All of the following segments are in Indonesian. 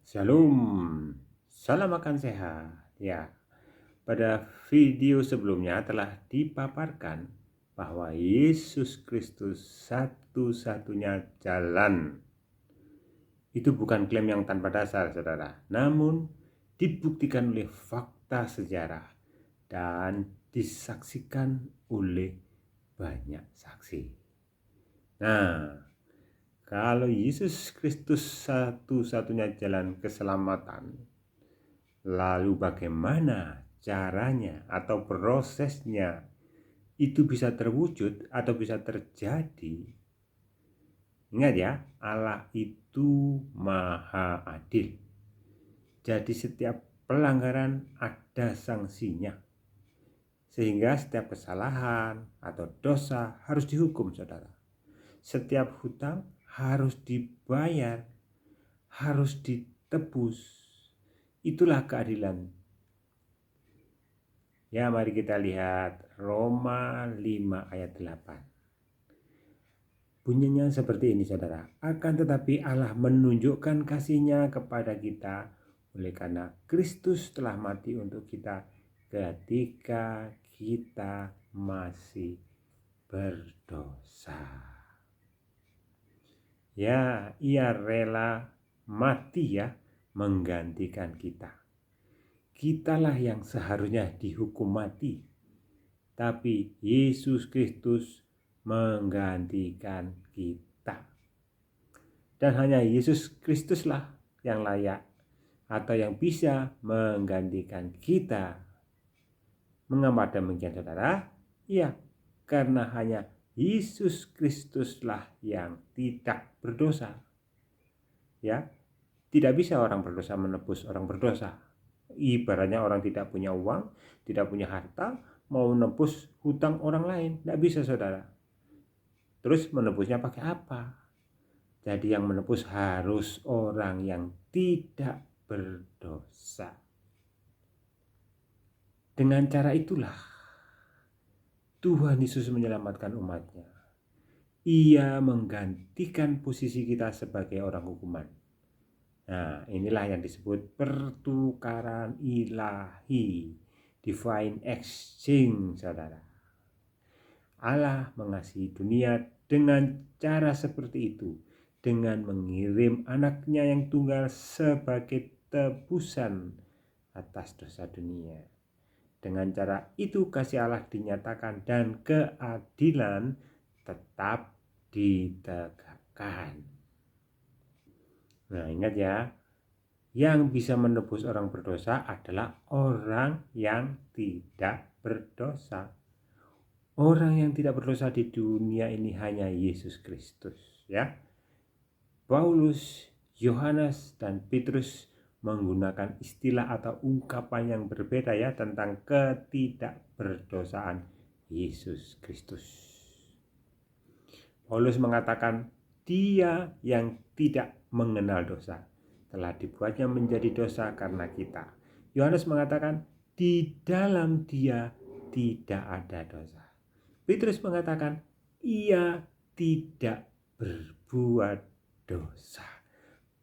Shalom, salam makan sehat. Ya, pada video sebelumnya telah dipaparkan bahwa Yesus Kristus satu-satunya jalan. Itu bukan klaim yang tanpa dasar, saudara. Namun, dibuktikan oleh fakta sejarah dan disaksikan oleh banyak saksi. Nah, kalau Yesus Kristus satu-satunya jalan keselamatan, lalu bagaimana caranya atau prosesnya itu bisa terwujud atau bisa terjadi? Ingat ya, Allah itu maha adil. Jadi setiap pelanggaran ada sanksinya. Sehingga setiap kesalahan atau dosa harus dihukum, saudara. Setiap hutang harus dibayar, harus ditebus. Itulah keadilan. Ya, mari kita lihat Roma 5 ayat 8. Bunyinya seperti ini, saudara. Akan tetapi Allah menunjukkan kasih-Nya kepada kita oleh karena Kristus telah mati untuk kita ketika kita masih berdosa. Ya, Ia rela mati ya, menggantikan kita. Kitalah yang seharusnya dihukum mati, tapi Yesus Kristus menggantikan kita. Dan hanya Yesus Kristuslah yang layak atau yang bisa menggantikan kita. Mengapa demikian, saudara? Ya, karena hanya Yesus Kristuslah yang tidak berdosa. Ya, tidak bisa orang berdosa menebus orang berdosa. Ibaratnya orang tidak punya uang, tidak punya harta, mau menebus hutang orang lain. Tidak bisa, saudara. Terus menebusnya pakai apa? Jadi yang menebus harus orang yang tidak berdosa. Dengan cara itulah Tuhan Yesus menyelamatkan umatnya. Ia menggantikan posisi kita sebagai orang hukuman. Nah, inilah yang disebut pertukaran ilahi, divine exchange, saudara. Allah mengasihi dunia dengan cara seperti itu, dengan mengirim anaknya yang tunggal sebagai tebusan atas dosa dunia. Dengan cara itu kasih Allah dinyatakan dan keadilan tetap ditegakkan. Nah, ingat ya, yang bisa menebus orang berdosa adalah orang yang tidak berdosa. Orang yang tidak berdosa di dunia ini hanya Yesus Kristus, ya. Paulus, Yohanes, dan Petrus menggunakan istilah atau ungkapan yang berbeda ya tentang ketidakberdosaan Yesus Kristus. Paulus mengatakan Dia yang tidak mengenal dosa telah dibuatnya menjadi dosa karena kita. Yohanes mengatakan di dalam Dia tidak ada dosa. Petrus mengatakan ia tidak berbuat dosa.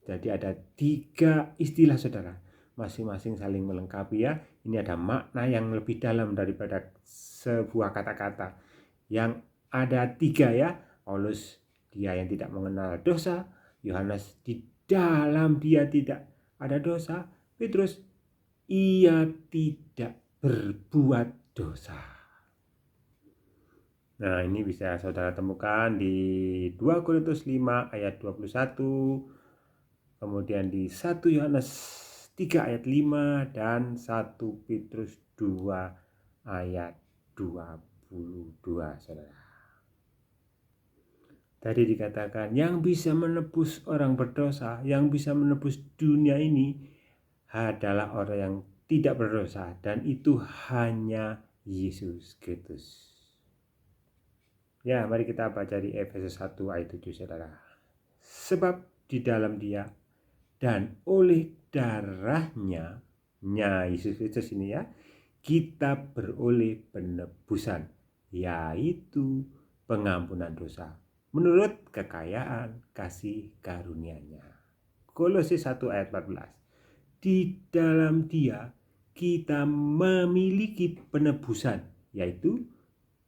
Jadi ada 3 istilah, saudara, masing-masing saling melengkapi ya. Ini ada makna yang lebih dalam daripada sebuah kata-kata. Yang ada 3 ya. Paulus, dia yang tidak mengenal dosa. Yohanes, di dalam dia tidak ada dosa. Petrus, ia tidak berbuat dosa. Nah, ini bisa saudara temukan di 2 Korintus 5 ayat 21, kemudian di 1 Yohanes 3 ayat 5 dan 1 Petrus 2 ayat 22, saudara. Tadi dikatakan yang bisa menebus orang berdosa, yang bisa menebus dunia ini adalah orang yang tidak berdosa, dan itu hanya Yesus Kristus. Ya, mari kita baca di Efesus 1 ayat 7, saudara. Sebab di dalam Dia dan oleh darahnya, Yesus Kristus ini ya, kita beroleh penebusan, yaitu pengampunan dosa menurut kekayaan kasih karunia-Nya. Kolose 1 ayat 14. Di dalam Dia kita memiliki penebusan, yaitu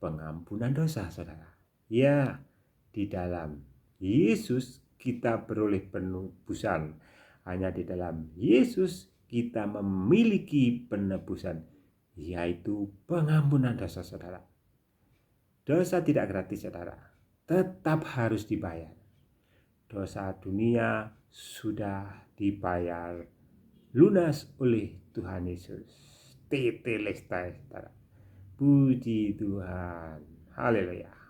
pengampunan dosa, saudara. Ya, di dalam Yesus kita beroleh penebusan. Hanya di dalam Yesus kita memiliki penebusan, yaitu pengampunan dosa, saudara. Dosa tidak gratis, saudara. Tetap harus dibayar. Dosa dunia sudah dibayar lunas oleh Tuhan Yesus. Tetelestai, saudara. Puji Tuhan. Haleluya.